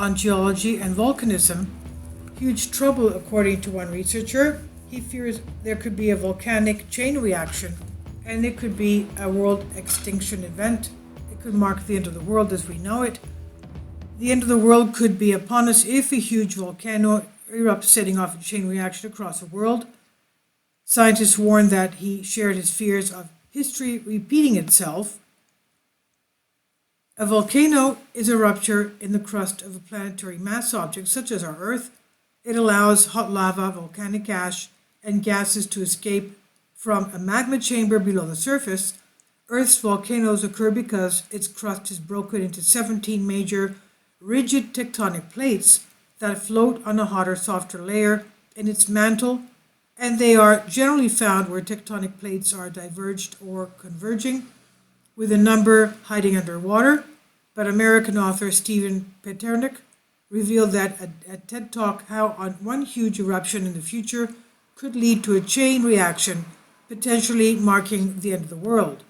on geology and volcanism. Huge trouble, according to one researcher. He fears there could be a volcanic chain reaction and it could be a world extinction event. It could mark the end of the world as we know it. The end of the world could be upon us if a huge volcano erupts, setting off a chain reaction across the world. Scientists warn that he shared his fears of history repeating itself. A volcano is a rupture in the crust of a planetary mass object such as our Earth. It allows hot lava, volcanic ash, and gases to escape from a magma chamber below the surface. Earth's volcanoes occur because its crust is broken into 17 major rigid tectonic plates that float on a hotter, softer layer in its mantle, and they are generally found where tectonic plates are diverged or converging, with a number hiding underwater. But American author Stephen Peternick revealed that at TED Talk how on one huge eruption in the future could lead to a chain reaction, potentially marking the end of the world.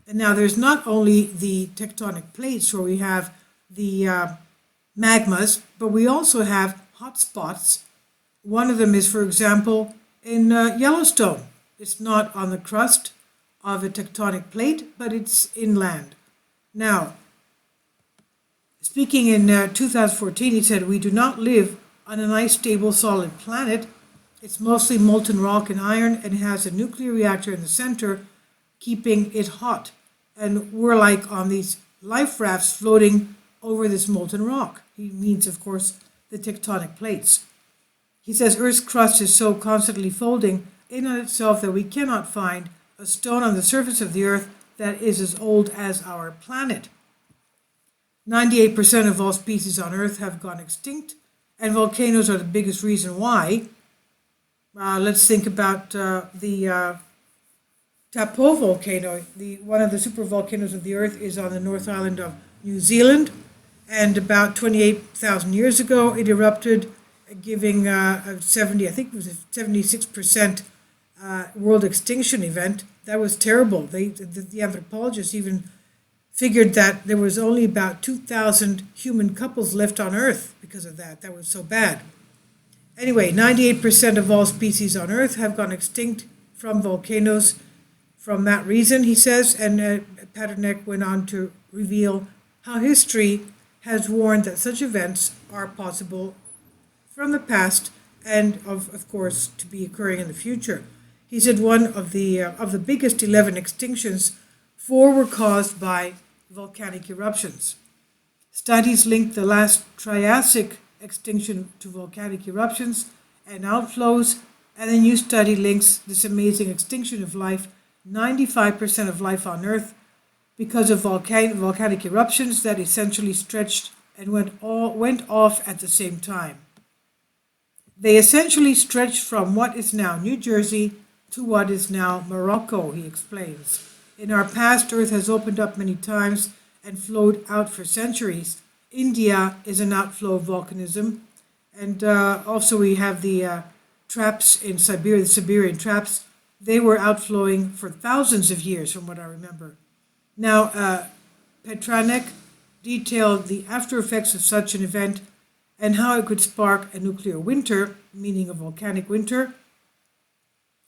And now there's not only the tectonic plates where we have the magmas, but we also have hot spots. One of them is, for example, in Yellowstone. It's not on the crust of a tectonic plate, but it's inland. Now, speaking in 2014, he said, "We do not live on a nice, stable, solid planet. It's mostly molten rock and iron and has a nuclear reactor in the center, keeping it hot. And we're like on these life rafts floating over this molten rock." He means, of course, the tectonic plates. He says Earth's crust is so constantly folding in on itself that we cannot find a stone on the surface of the Earth that is as old as our planet. 98% of all species on Earth have gone extinct, and volcanoes are the biggest reason why. Let's think about the Taupo volcano. One of the supervolcanoes of the Earth is on the North Island of New Zealand, and about 28,000 years ago it erupted, giving a 76% world extinction event. That was terrible. The anthropologists even figured that there was only about 2,000 human couples left on Earth because of that. That was so bad. Anyway, 98% of all species on Earth have gone extinct from volcanoes from that reason, he says, and Paternek went on to reveal how history has warned that such events are possible from the past and, of course, to be occurring in the future. He said one of the biggest 11 extinctions, 4 were caused by volcanic eruptions. Studies linked the last Triassic extinction to volcanic eruptions and outflows, and a new study links this amazing extinction of life, 95% of life on Earth, because of volcanic eruptions that essentially stretched and went off at the same time. They essentially stretched from what is now New Jersey to what is now Morocco, he explains. In our past, Earth has opened up many times and flowed out for centuries. India is an outflow of volcanism, and also we have the traps in Siberia, the Siberian traps. They were outflowing for thousands of years, from what I remember. Now, Petranek detailed the after effects of such an event and how it could spark a nuclear winter, meaning a volcanic winter.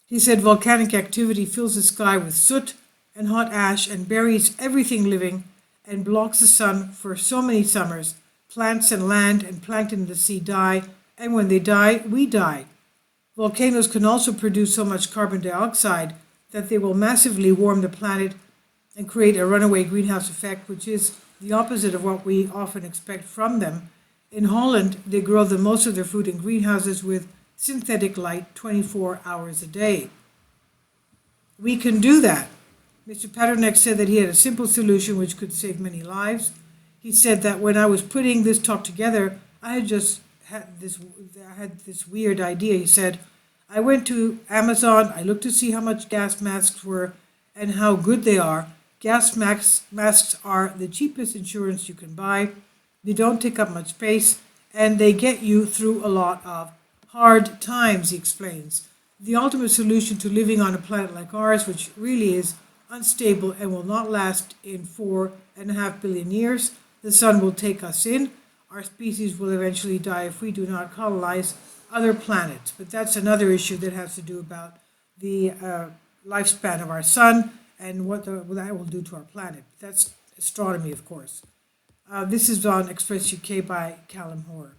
He said volcanic activity fills the sky with soot and hot ash and buries everything living and blocks the sun for so many summers. Plants and land and plankton in the sea die, and when they die, we die. Volcanoes can also produce so much carbon dioxide that they will massively warm the planet and create a runaway greenhouse effect, which is the opposite of what we often expect from them. In Holland, they grow most of their food in greenhouses with synthetic light 24 hours a day. We can do that. Mr. Paternek said that he had a simple solution which could save many lives. He said that when I was putting this talk together, I had this weird idea. He said, I went to Amazon, I looked to see how much gas masks were and how good they are. Gas masks are the cheapest insurance you can buy. They don't take up much space, and they get you through a lot of hard times, he explains. The ultimate solution to living on a planet like ours, which really is unstable and will not last in 4.5 billion years, the sun will take us in. our species will eventually die if we do not colonize other planets. But that's another issue that has to do about the lifespan of our sun and what that will do to our planet. That's astronomy, of course. This is on Express UK by Callum Hoare.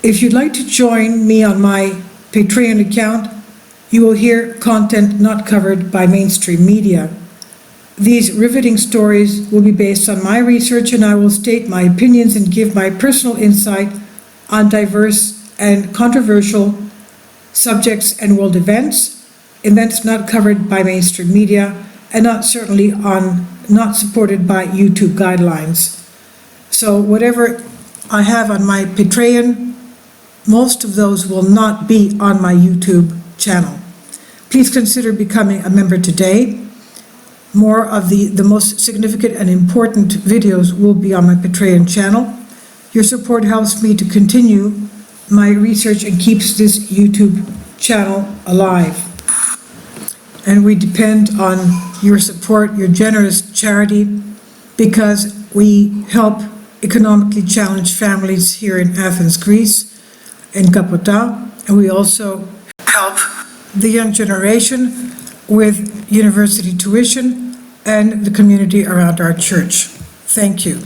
If you'd like to join me on my Patreon account, you will hear content not covered by mainstream media. These riveting stories will be based on my research, and I will state my opinions and give my personal insight on diverse and controversial subjects and world events not covered by mainstream media, and not supported by YouTube guidelines. So whatever I have on my Patreon, most of those will not be on my YouTube channel. Please consider becoming a member today. More of the most significant and important videos will be on my Patreon channel. Your support helps me to continue my research and keeps this YouTube channel alive. And we depend on your support, your generous charity, because we help economically challenged families here in Athens, Greece, in Kapota, and we also help the young generation with university tuition and the community around our church. Thank you.